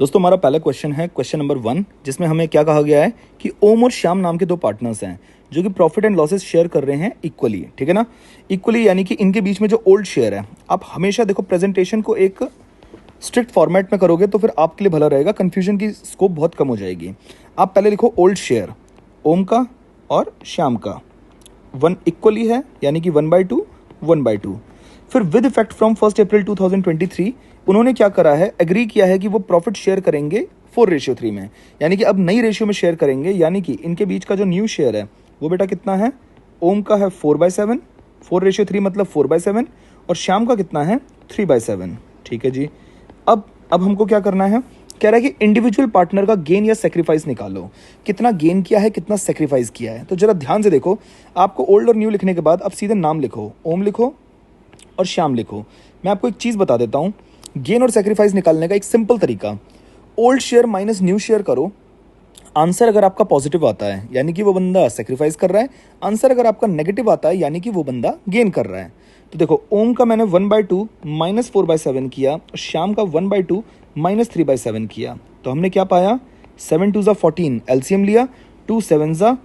दोस्तों हमारा पहला क्वेश्चन है क्वेश्चन नंबर 1, जिसमें हमें क्या कहा गया है कि ओम और श्याम नाम के दो पार्टनर्स हैं जो कि प्रॉफिट एंड लॉसेस शेयर कर रहे हैं इक्वली, ठीक है ना। इक्वली यानी कि इनके बीच में जो ओल्ड शेयर है, आप हमेशा देखो प्रेजेंटेशन को एक स्ट्रिक्ट फॉर्मेट में करोगे तो फिर आपके लिए भला रहेगा, कंफ्यूजन की स्कोप बहुत कम हो जाएगी। आप पहले लिखो ओल्ड शेयर ओम का और श्याम का, वन इक्वली है यानी कि 1/2 1/2। फिर विद इफेक्ट फ्रॉम 1 अप्रैल 2023 उन्होंने क्या करा है, एग्री किया है कि वो प्रॉफिट शेयर करेंगे 4:3 में, यानी कि अब नई रेशियो में शेयर करेंगे। यानी कि इनके बीच का जो न्यू शेयर है वो बेटा कितना है, ओम का है 4/7, 4:3 मतलब 4/7, और श्याम का कितना है 3/7, ठीक है जी। अब हमको क्या करना है, कह रहा है कि इंडिविजुअल पार्टनर का गेन या सेक्रीफाइस निकालो, कितना गेन किया है कितना सेक्रीफाइस किया है। तो जरा ध्यान से देखो, आपको ओल्ड और न्यू लिखने के बाद अब सीधे नाम लिखो, ओम लिखो और श्याम लिखो। मैं आपको एक चीज़ बता देता हूँ, गेन और सेक्रीफाइस निकालने का एक सिंपल तरीका, old share minus new share करो। आंसर अगर आपका पॉजिटिव आता है यानी कि वो बंदा सेक्रीफाइस कर रहा है, आंसर अगर आपका नेगेटिव आता है यानी कि वो बंदा गेन कर रहा है। तो देखो ओम का मैंने 1/2 माइनस 4/7 किया और श्याम का 1/2 माइनस 3/7 किया। तो हमने क्या पाया, 7 2 14, एलसीएम लिया, 2 7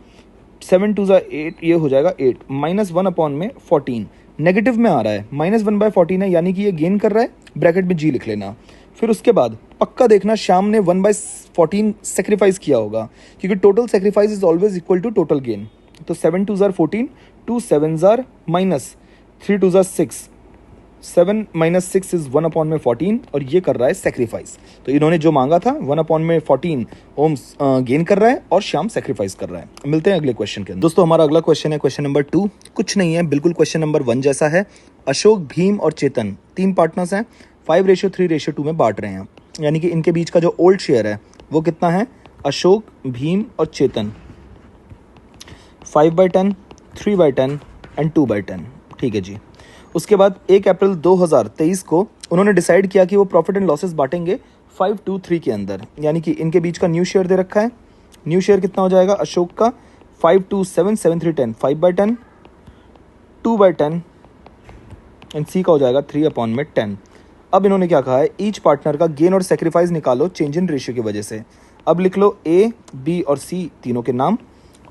7 2 8, ये हो जाएगा 8, माइनस 1/14, नेगेटिव में आ रहा है, -1/14 है यानी कि ये गेन कर रहा है, ब्रैकेट में जी लिख लेना। फिर उसके बाद पक्का देखना श्याम ने 1/14 सेक्रीफाइस किया होगा, क्योंकि total sacrifice is always equal to total gain. तो 7 2 14, 2 7 माइनस 3 2 6, 7 - 6 इज 1/14, और ये कर रहा है सेक्रीफाइस। तो इन्होंने जो मांगा था 1/14 ओम गेन कर रहा है और श्याम सेक्रीफाइस कर रहा है। मिलते हैं अगले क्वेश्चन के अंदर। दोस्तों हमारा अगला क्वेश्चन है क्वेश्चन नंबर 2, कुछ नहीं है, बिल्कुल क्वेश्चन नंबर 1 जैसा है। अशोक, भीम और चेतन 3 पार्टनर्स हैं, 5:3:2 में बांट रहे हैं। यानी कि इनके बीच का जो ओल्ड शेयर है वो कितना है, अशोक, भीम और चेतन 5/10, 3/10 एंड 2/10, ठीक है जी। उसके बाद 1 अप्रैल 2023 को उन्होंने डिसाइड किया कि वो प्रॉफिट एंड लॉसेस बांटेंगे 5:2:3 के अंदर। यानी कि इनके बीच का न्यू शेयर दे रखा है, न्यू शेयर कितना हो जाएगा, अशोक का 5/2/7/7/3/10, 5/10, 2/10 एंड सी का हो जाएगा 3/10। अब इन्होंने क्या कहा है, ईच पार्टनर का गेन और सेक्रीफाइस निकालो चेंज इन रेशियो की वजह से। अब लिख लो ए, बी और सी तीनों के नाम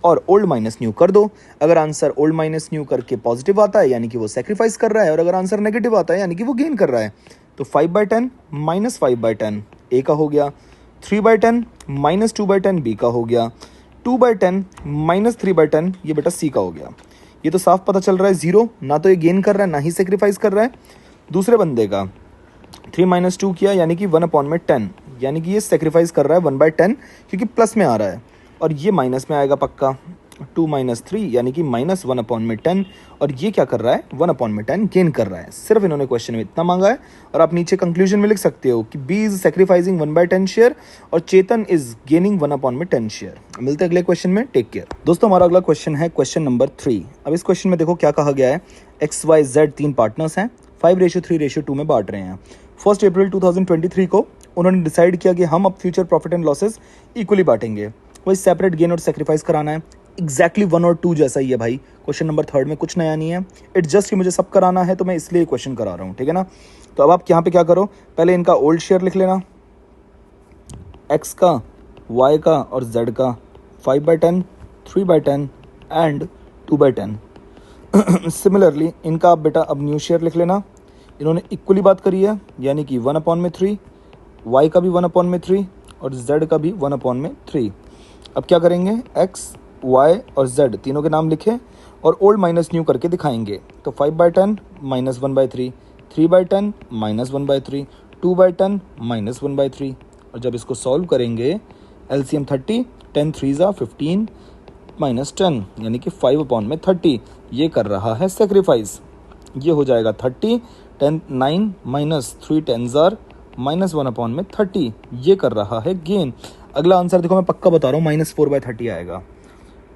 और ओल्ड माइनस न्यू कर दो। अगर आंसर ओल्ड माइनस न्यू करके पॉजिटिव आता है यानी कि वो सेक्रीफाइस कर रहा है, और अगर आंसर नेगेटिव आता है यानी कि वो गेन कर रहा है। तो 5/10 माइनस 5/10 ए का हो गया, 3/10 माइनस 2/10 बी का हो गया, 2/10 माइनस 3/10 ये बेटा सी का हो गया। ये तो साफ पता चल रहा है जीरो, ना तो ये गेन कर रहा है ना ही सेक्रीफाइस कर रहा है। दूसरे बंदे का 3 - 2 किया यानी कि 1/10, यानी कि ये सेक्रीफाइस कर रहा है 1/10 क्योंकि प्लस में आ रहा है, और ये माइनस में आएगा पक्का। 2 - 3 यानी कि -1/10, और ये क्या कर रहा है 1/10 गेन कर रहा है। सिर्फ इन्होंने क्वेश्चन में इतना मांगा है, और आप नीचे कंक्लूजन में लिख सकते हो कि बी इज सेक्रीफाइसिंग 1/10 शेयर और चेतन इज गेनिंग 1/10 शेयर। मिलते हैं अगले क्वेश्चन में, टेक केयर। दोस्तों हमारा अगला क्वेश्चन है क्वेश्चन नंबर 3। अब इस क्वेश्चन में देखो क्या कहा गया है, XYZ 3 पार्टनर्स हैं, 5:3:2 में बांट रहे हैं। 1 अप्रैल 2023 को उन्होंने डिसाइड किया कि हम अब future profit and losses equally बांटेंगे, वही सेपरेट गेन और सेक्रीफाइस कराना है। एग्जैक्टली 1 और 2 जैसा ही है भाई, क्वेश्चन नंबर 3 में कुछ नया नहीं है। इट्स जस्ट कि मुझे सब कराना है तो मैं इसलिए क्वेश्चन करा रहा हूँ, ठीक है ना। तो अब आप यहाँ पे क्या करो, पहले इनका ओल्ड शेयर लिख लेना, एक्स का, वाई का और जेड का, 5/10, 3/10 एंड 2/10। सिमिलरली इनका आप बेटा अब न्यू शेयर लिख लेना। इन्होंने इक्वली बात करी है यानी कि 1/3, वाई का भी 1/3 और जेड का भी 1/3। अब क्या करेंगे, एक्स, वाई और जेड तीनों के नाम लिखे और ओल्ड माइनस न्यू करके दिखाएंगे। तो 5/10 -1/3, 3/10 -1/3, 2/10 -1/3। और जब इसको सॉल्व करेंगे एलसीएम 30, 10 3 15 -10 यानी कि 5/30, ये कर रहा है सेक्रीफाइस। ये हो जाएगा 30, 10 9 -3 10 -1/30, ये कर रहा है गेन। अगला आंसर देखो मैं पक्का बता रहा हूँ, -4/30 आएगा।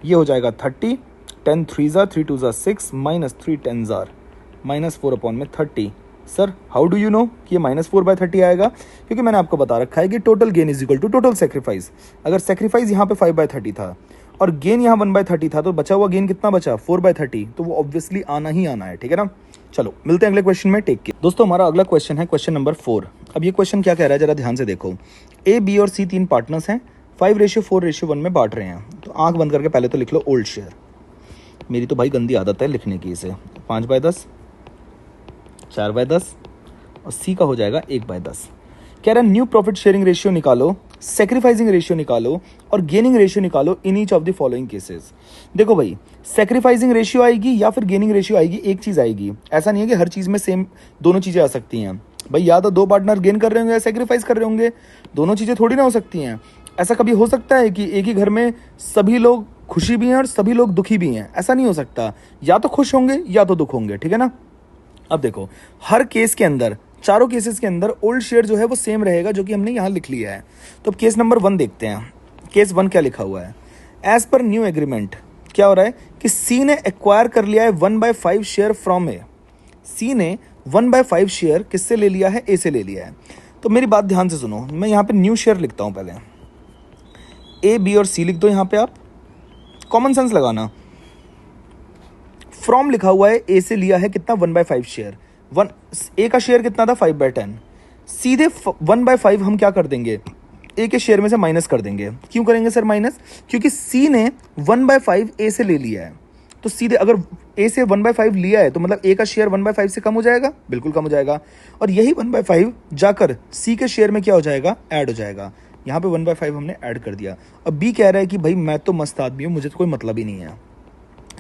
ये हो जाएगा 30, 10 3 3 2 6 -3 10 -4/30। Sir how do you know कि ये -4/30 आएगा, क्योंकि मैंने आपको बता रखा है कि total gain is equal to total sacrifice. अगर सेक्रीफाइस यहाँ पे 5/30 था और गेन यहाँ 1/30 था, तो बचा हुआ गेन कितना बचा 4/30, तो वो ऑब्वियसली आना ही आना है, ठीक है ना। चलो मिलते हैं अगले क्वेश्चन में, टेक केयर। दोस्तों हमारा अगला क्वेश्चन है क्वेश्चन नंबर 4। अब ये क्वेश्चन क्या कह रहा है जरा ध्यान से देखो। ए, बी और सी 3 पार्टनर्स हैं, 5:4:1 में बांट रहे हैं। तो आंख बंद करके पहले तो लिख लो ओल्ड शेयर। मेरी तो भाई गंदी आदत है लिखने की इसे। 5/10, 4/10 और सी का हो जाएगा 1/10। कह रहा है न्यू प्रॉफिट शेयरिंग रेशियो निकालो, सेक्रीफाइसिंग रेशियो निकालो और गेनिंग रेशियो निकालो in each of the following cases. देखो भाई, सेक्रीफाइसिंग रेशियो आएगी या फिर गेनिंग रेशियो आएगी, एक चीज आएगी। ऐसा नहीं है कि हर चीज में सेम दोनों चीजें आ सकती हैं भाई। या तो 2 पार्टनर गेन कर रहे होंगे या सेक्रीफाइस कर रहे होंगे, दोनों चीजें थोड़ी ना हो सकती हैं। ऐसा कभी हो सकता है कि एक ही घर में सभी लोग खुशी भी हैं और सभी लोग दुखी भी हैं? ऐसा नहीं हो सकता। या तो खुश होंगे या तो दुख होंगे, ठीक है ना। अब देखो, हर केस के अंदर, चारों केसेस के अंदर ओल्ड शेयर जो है वो सेम रहेगा, जो कि हमने यहाँ लिख लिया है। तो अब केस नंबर 1 देखते हैं। केस 1 क्या लिखा हुआ है? एज पर न्यू एग्रीमेंट क्या हो रहा है कि सी ने एक्वायर कर लिया है 1/5 शेयर फ्रॉम ए। सी ने 1/5 शेयर किससे ले लिया है? ए से ले लिया है। तो मेरी बात ध्यान से सुनो, मैं यहाँ पे न्यू शेयर लिखता हूँ। पहले ए, बी और सी लिख दो यहाँ पे। आप कॉमन सेंस लगाना। फ्रॉम लिखा हुआ है, ए से लिया है कितना? 1/5 शेयर। ए का शेयर कितना था? 5/10। सीधे 1/5 हम क्या कर देंगे? ए के शेयर में से माइनस कर देंगे। क्यों करेंगे सर माइनस? क्योंकि सी ने 1/5 ए से ले लिया है। तो सीधे अगर ए से 1/5 लिया है तो मतलब ए का शेयर 1/5 से कम हो जाएगा, बिल्कुल कम हो जाएगा। और यही 1/5 जाकर सी के शेयर में क्या हो जाएगा? ऐड हो जाएगा। यहाँ पे 1/5 हमने ऐड कर दिया। अब बी कह रहा है कि भाई मैं तो मस्त आदमी हूँ, मुझे तो कोई मतलब ही नहीं है।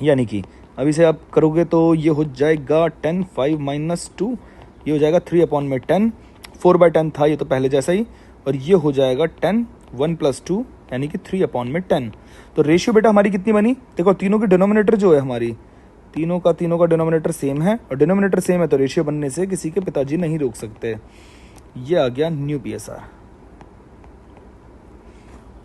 यानी कि अब इसे आप करोगे तो ये हो जाएगा 10, 5 - 2, ये हो जाएगा 3/10। 4/10 था ये तो पहले जैसा ही। और ये हो जाएगा 10, 1 + 2 यानी कि 3/10। तो रेशियो बेटा हमारी कितनी बनी? देखो, तीनों की डिनोमिनेटर जो है हमारी, तीनों का डिनोमिनेटर सेम है। और डिनोमिनेटर सेम है तो रेशियो बनने से किसी के पिताजी नहीं रोक सकते। ये आ गया न्यू PSR।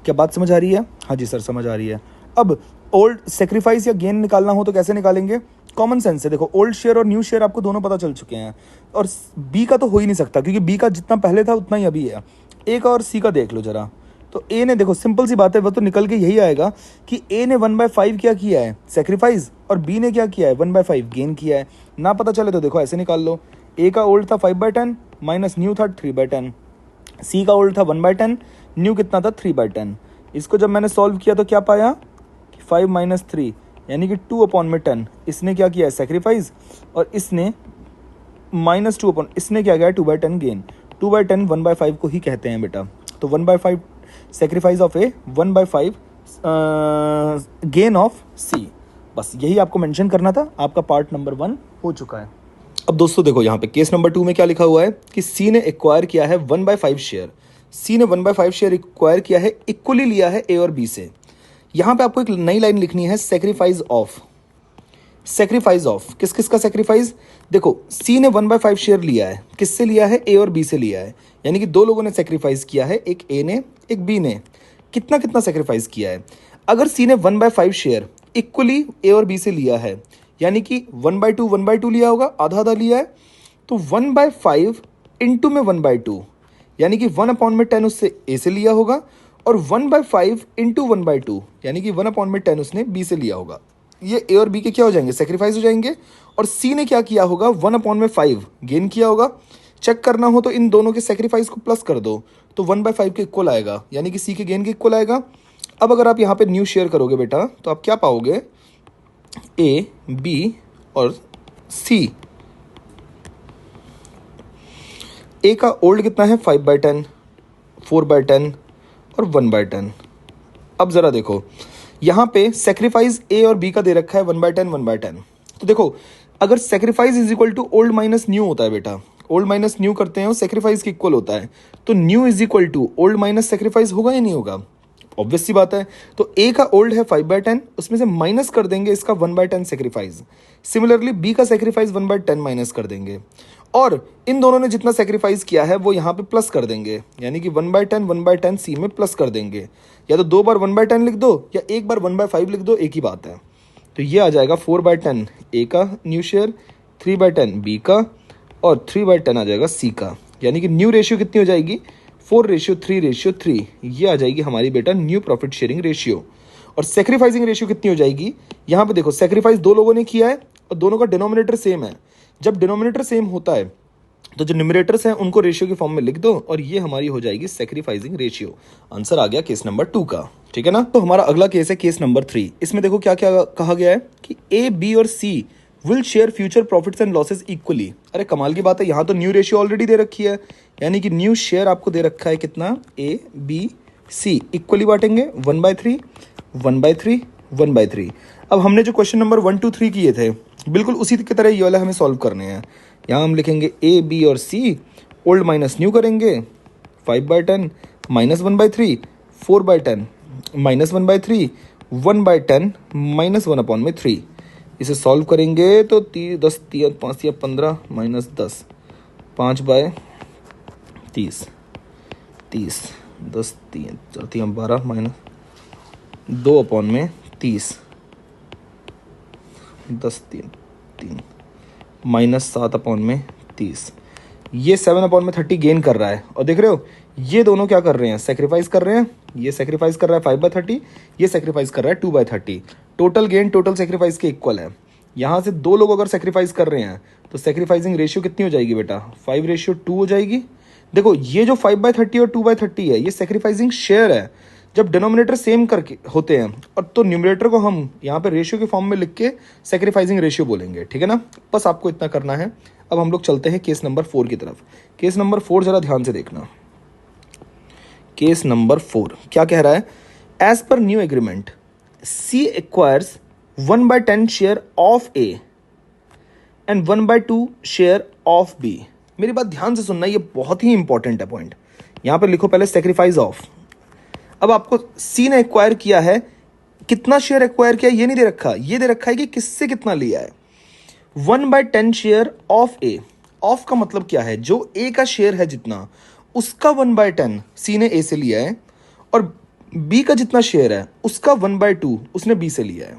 क्या बात समझ आ रही है? हाँ जी सर, समझ आ रही है। अब ओल्ड सेक्रीफाइस या गेन निकालना हो तो कैसे निकालेंगे? कॉमन सेंस से देखो, ओल्ड शेयर और न्यू शेयर आपको दोनों पता चल चुके हैं। और बी का तो हो ही नहीं सकता, क्योंकि बी का जितना पहले था उतना ही अभी है। ए का और सी का देख लो जरा। तो ए ने, देखो सिंपल सी बात है, वो तो निकल के यही आएगा कि ए ने 1/5 क्या किया है? सेक्रीफाइस। और बी ने क्या किया है? 1/5 गेन किया है। ना पता चले तो देखो ऐसे निकाल लो। ए का ओल्ड था 5/10 माइनस न्यू था 3/10। सी का ओल्ड था 1/10, न्यू कितना था? 3/10। इसको जब मैंने सॉल्व किया तो क्या पाया? 5 - 3 यानी कि 2/10। इसने क्या किया है? सेक्रीफाइस। और इसने -2 इसने क्या किया? 2/10 गेन। 2/10 1/5 को ही कहते हैं बेटा। तो 1/5 sacrifice of A, 1/5 gain of C. बस यही आपको मेंशन करना था। आपका पार्ट नंबर 1 हो चुका है। अब दोस्तों देखो, यहाँ पे केस नंबर 2 में क्या लिखा हुआ है कि सी ने एक्वायर किया है 1/5 शेयर। सी ने 1/5 शेयर एक्वायर किया है, इक्वली लिया है ए और बी से। यहाँ पे आपको एक नई लाइन लिखनी है, सेक्रीफाइस ऑफ। सेक्रीफाइस ऑफ किस किस का सेक्रीफाइस? देखो, सी ने 1/5 शेयर लिया है, किससे लिया है? ए और बी से लिया है। यानी कि 2 लोगों ने सेक्रीफाइस किया है, एक ए ने एक बी ने। कितना कितना सेक्रीफाइस किया है? अगर सी ने 1/5 शेयर इक्वली ए और बी से लिया है, यानी कि 1/2 लिया होगा, आधा आधा लिया है। तो 1/5 इंटू में 1/2 यानी कि 1/10 उससे ए से लिया होगा। और 1/5 इंटू 1/2 यानी कि 1/10 उसने बी से लिया होगा। ये ए और बी के क्या हो जाएंगे? सेक्रीफाइस हो जाएंगे। और सी ने क्या किया होगा? 1/5 गेन किया होगा। चेक करना हो तो इन दोनों के सेक्रीफाइस को प्लस कर दो, तो 1/5 के इक्वल आएगा, यानी कि सी के गेन के इक्वल आएगा। अब अगर आप यहाँ पे न्यू शेयर करोगे बेटा, तो आप क्या पाओगे? ए, बी और सी। ए का ओल्ड कितना है? 5/10, 4/10 और 1/10। अब जरा देखो, यहां पे सेक्रीफाइस ए और बी का दे रखा है 1/10 1/10। तो देखो, अगर sacrifice is equal to old minus new होता है बेटा, ओल्ड माइनस न्यू करते हैं और सेक्रीफाइस के इक्वल होता है, तो new is equal to old minus sacrifice होगा या नहीं होगा? ऑब्वियस सी बात है। तो ए का ओल्ड है 5/10, उसमें से माइनस कर देंगे इसका 1/10 सेक्रीफाइस। सिमिलरली बी का सेक्रीफाइस 1/10 माइनस कर देंगे। और इन दोनों ने जितना सेक्रीफाइस किया है वो यहाँ पे प्लस कर देंगे, यानी कि 1/10 सी में प्लस कर देंगे। या तो 2 बार 1/10 लिख दो या एक बार 1/5 लिख दो, एक ही बात है। तो ये आ जाएगा 4/10 ए का न्यू शेयर, 3/10 बी का और 3/10 आ जाएगा सी का। यानी कि न्यू रेशियो कितनी हो जाएगी? 4:3:3। ये आ जाएगी हमारी बेटा न्यू प्रॉफिट शेयरिंग रेशियो। और सेक्रीफाइसिंग रेशियो कितनी हो जाएगी? यहाँ पे देखो, सेक्रीफाइस 2 लोगों ने किया है और दोनों का डिनोमिनेटर सेम है। जब डिनोमिनेटर सेम होता है तो जो न्यूमरेटर्स हैं उनको रेशियो की फॉर्म में लिख दो और ये हमारी हो जाएगी सैक्रिफाइसिंग रेशियो। आंसर आ गया केस नंबर 2 का, ठीक है ना। तो हमारा अगला केस है केस नंबर 3। इसमें देखो क्या क्या कहा गया है कि ए, बी और C will share future profits and losses equally. अरे कमाल की बात है, यहाँ तो न्यू रेशियो ऑलरेडी दे रखी है, यानी कि न्यू शेयर आपको दे रखा है कितना, ए बी सी इक्वली बांटेंगे 1/3 1/3 1/3। अब हमने जो क्वेश्चन नंबर 1 2 3 किए थे बिल्कुल उसी की तरह ये वाला हमें सॉल्व करने हैं। यहाँ हम लिखेंगे ए बी और सी, ओल्ड माइनस न्यू करेंगे, 5/10 माइनस 1/3, 4/10 माइनस 1/3, 1/10 माइनस 1/3। इसे सॉल्व करेंगे तो 10 3 5 15 माइनस 10, 5/30 30, 10 3 4 3 12 माइनस 2/30, 10 3 3 माइनस 7/30। ये 7/30 गेन कर रहा है और देख रहे हो ये दोनों क्या कर रहे हैं, सेक्रीफाइस कर रहे हैं। ये सेक्रीफाइस कर रहा है 5/30, ये सेक्रीफाइस कर रहा है 2/30। टोटल गेन टोटल सेक्रीफाइस के इक्वल है। यहाँ से दो लोग अगर सेक्रीफाइस कर रहे हैं तो सेक्रीफाइसिंग रेशियो कितनी हो जाएगी बेटा, 5:2 हो जाएगी। देखो ये जो 5/30 और 2/30 है ये सेक्रीफाइसिंग शेयर है। जब डिनोमिनेटर सेम करके होते हैं और तो न्यूमरेटर को हम यहाँ पे रेशियो के फॉर्म में लिख के सेक्रीफाइसिंग रेशियो बोलेंगे, ठीक है ना। बस आपको इतना करना है। अब हम लोग चलते हैं केस नंबर 4 की तरफ। केस नंबर 4 जरा ध्यान से देखना। केस नंबर 4 क्या कह रहा है, as per new agreement C acquires 1/10 share of A and 1/2 share of B. मेरी बात ध्यान से सुनना, ये बहुत ही इंपॉर्टेंट है पॉइंट। यहां पर लिखो पहले सेक्रीफाइस ऑफ। अब आपको सी ने एक्वायर किया है, कितना शेयर एक्वायर किया ये नहीं दे रखा, ये दे रखा है कि किससे कितना लिया है। 1/10 शेयर ऑफ ए, ऑफ का मतलब क्या है, जो ए का शेयर है जितना उसका 1/10 सी ने ए से लिया है और बी का जितना शेयर है उसका 1/2 उसने बी से लिया है।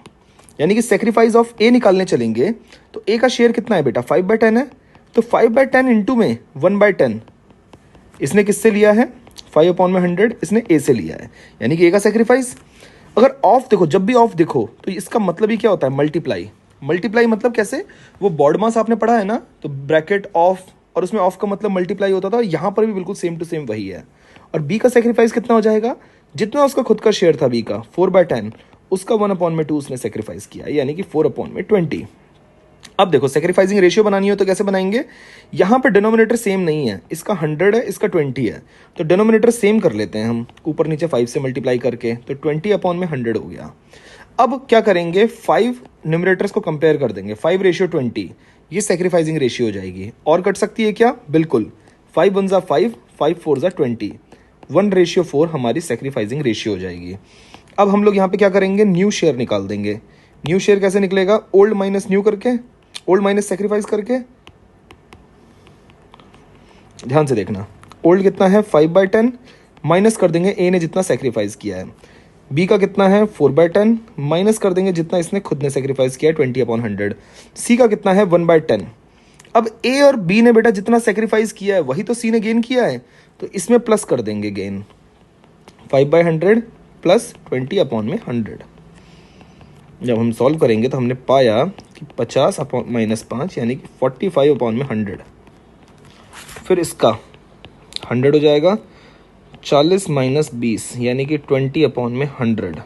यानी कि सेक्रीफाइस ऑफ ए निकालने चलेंगे तो ए का शेयर कितना है बेटा, 5/10 है। तो 5/10 इंटू में 1/10 इसने किससे लिया है, 5/100 इसने ए से लिया है, यानी कि ए का सेक्रीफाइस। अगर ऑफ देखो, जब भी ऑफ देखो तो इसका मतलब ही क्या होता है, मल्टीप्लाई। मल्टीप्लाई मतलब कैसे, वो बॉड मास आपने पढ़ा है ना, तो ब्रैकेट ऑफ और उसमें ऑफ का मतलब मल्टीप्लाई होता था, यहाँ पर भी बिल्कुल सेम टू सेम वही है। और बी का सेक्रीफाइस कितना हो जाएगा, जितना उसका खुद का शेयर था बी का 4/10 उसका 1/2 उसने सेक्रीफाइस किया, यानी कि 4/20। अब देखो सेक्रीफाइसिंग रेशियो बनानी हो तो कैसे बनाएंगे, यहां पर डिनोमिनेटर सेम नहीं है, इसका 100 है इसका 20 है, तो डिनोमिनेटर सेम कर लेते हैं हम, ऊपर नीचे 5 से मल्टीप्लाई करके, तो 20/100 हो गया। अब क्या करेंगे, 5 न्यूमरेटर्स को कंपेयर कर देंगे, 5:20, ये सेक्रीफाइसिंग रेशियो हो जाएगी। और कट सकती है क्या, बिल्कुल, 5 1 जा 5, 5 4 जा 20, 1:4 हमारी सेक्रीफाइसिंग रेशियो हो जाएगी। अब हम लोग यहाँ पे क्या करेंगे, न्यू शेयर निकाल देंगे। न्यू शेयर कैसे निकलेगा, ओल्ड माइनस न्यू करके, ओल्ड माइनस सेक्रीफाइस करके। ध्यान से देखना, ओल्ड कितना है 5/10 माइनस कर देंगे ए ने जितना सेक्रीफाइस किया है, बी का कितना है 4/10 माइनस कर देंगे जितना इसने खुद ने सेक्रीफाइस किया है 20/100, सी का कितना है 1/10। अब ए और बी ने बेटा जितना सेक्रीफाइस किया है वही तो सी ने गेन किया है, तो इसमें प्लस कर देंगे गेन, 5/100 प्लस 20/100। जब हम सॉल्व करेंगे तो हमने पाया कि 50/-5 यानी कि 45/100। फिर इसका 100 हो जाएगा, 40 - 20 यानी कि 20/100,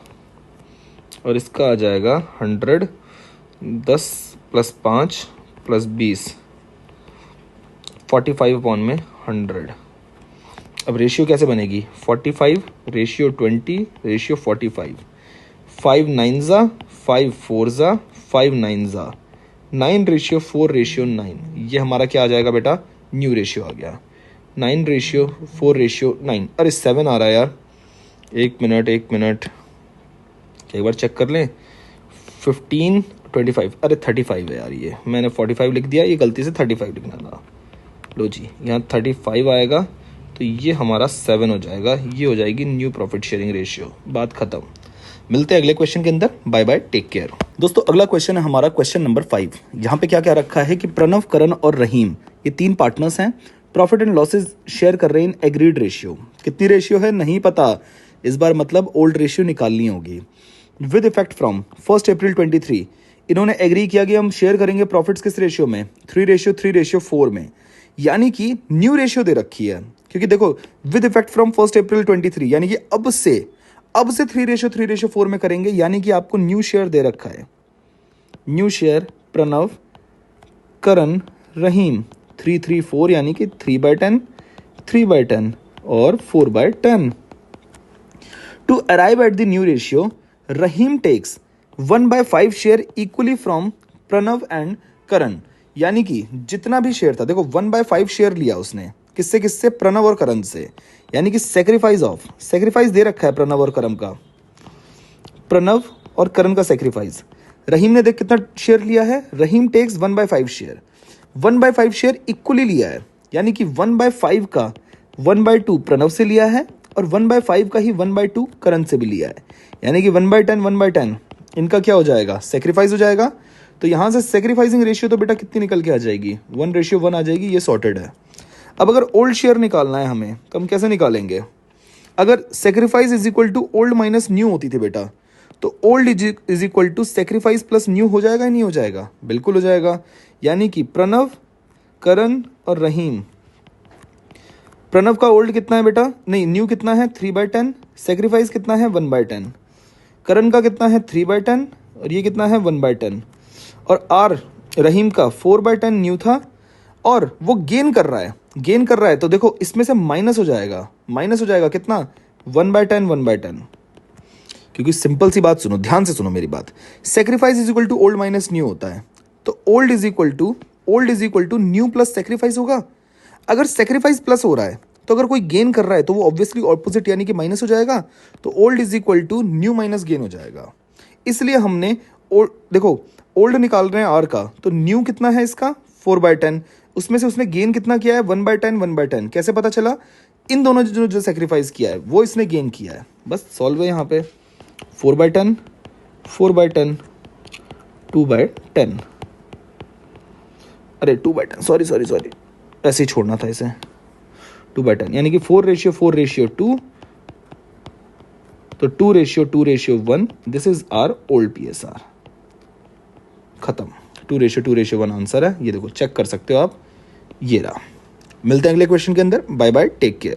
और इसका आ जाएगा 100, 10 + 5 + 20, 45/100। अब रेशियो कैसे बनेगी, 45 रेशियो 20 रेशियो 45, 5 9 जा 5 4 जा 5 9 जा 9 रेशियो 4 रेशियो 9, ये हमारा क्या आ जाएगा बेटा, न्यू रेशियो आ गया। 9 रेशियो 4 रेशियो 9, अरे 7 आ रहा है यार, एक मिनट एक बार चेक कर लें, 15 25, अरे 35 है यार, ये मैंने 45 लिख दिया, ये गलती से 35 लिखना था। लो जी, यहाँ 35 आएगा तो ये हमारा 7 हो जाएगा, ये हो जाएगी न्यू प्रॉफिट शेयरिंग रेशियो। बात खत्म। मिलते हैं अगले क्वेश्चन के अंदर, बाय बाय, टेक केयर। दोस्तों अगला क्वेश्चन है हमारा क्वेश्चन नंबर 5। यहाँ पे क्या क्या रखा है कि प्रणव, करण और रहीम ये 3 पार्टनर्स हैं, प्रॉफिट एंड लॉसेज शेयर कर रहे हैं इन एग्रीड रेशियो। कितनी रेशियो है नहीं पता, इस बार मतलब ओल्ड रेशियो निकालनी होगी। विद इफेक्ट फ्रॉम 1 अप्रैल 23 इन्होंने एग्री किया कि हम शेयर करेंगे प्रॉफिट्स किस रेशियो में, 3:4 में, यानी कि न्यू रेशियो दे रखी है, क्योंकि देखो विद इफेक्ट फ्रॉम 1 अप्रैल 23, यानी कि अब से 3:4 में करेंगे, यानी कि आपको न्यू शेयर दे रखा है, न्यू शेयर प्रणव, करण, रहीम 334, यानी कि 3/10, 3/10 और 4/10. To arrive at the new ratio, Rahim takes 1/5 share equally from Pranav and Karan, यानी कि जितना भी शेयर था, देखो 1/5 शेयर लिया उसने, किससे किससे, प्रणव और करण से, यानी कि सेक्रीफाइस दे रखा है प्रणव और करण का, प्रणव और करण का सेक्रीफाइस. रहीम ने देख कितना शेयर लिया है, रहीम टेक्स 1/5 शेयर, 1/5 शेयर इक्वली लिया है, यानी कि 1/5 का 1/2 प्रणव से लिया है और 1/5 का ही 1/2 करण से भी लिया है, यानी कि 1/10 1/10 इनका क्या हो जाएगा, सेक्रीफाइस हो जाएगा. तो यहाँ से सेक्रीफाइसिंग रेशियो तो बेटा कितनी निकल के आ जाएगी, 1:1 आ जाएगी, ये सॉर्टेड है. अब अगर ओल्ड शेयर निकालना है हमें, तो हम कैसे निकालेंगे, अगर sacrifice is equal to old minus new होती थी बेटा, तो old is equal to sacrifice plus new हो जाएगा या नहीं हो जाएगा, बिल्कुल हो जाएगा. यानी कि प्रणव, करण और रहीम, प्रणव का ओल्ड कितना है बेटा, नहीं न्यू कितना है 3/10, सेक्रीफाइस कितना है 1/10, करण का कितना है 3/10 और ये कितना है 1/10, और आर रहीम का 4/10 न्यू था और वो गेन कर रहा है, तो देखो इसमें से माइनस हो जाएगा कितना 1/10 1/10, क्योंकि सिंपल सी बात सुनो, ध्यान से सुनो मेरी बात, sacrifice is equal to old minus new होता है, तो old is equal to new plus sacrifice होगा. अगर सेक्रीफाइस प्लस हो रहा है, तो अगर कोई गेन कर रहा है तो वो ऑब्वियसली ऑपोजिट यानी कि माइनस हो जाएगा, तो old is equal to new minus gain हो जाएगा. इसलिए हमने देखो ओल्ड निकाल रहे हैं आर का, तो न्यू कितना है इसका 4/10, उसमें से उसने गेन कितना किया है 1/10 1/10, कैसे पता चला, इन दोनों जो सेक्रीफाइस किया है वो इसने गेन किया है, बस सॉल्व है यहाँ पे. 4/10 4/10 2/10, अरे 2/10 सॉरी ऐसे ही छोड़ना था इसे, 2/10, यानी कि 4:2, तो 2:1, this is our old PSR, खत्म. 2:1 आंसर है, ये देखो चेक कर सकते हो आप, ये रहा. मिलते हैं अगले क्वेश्चन के अंदर, बाय बाय, टेक केयर.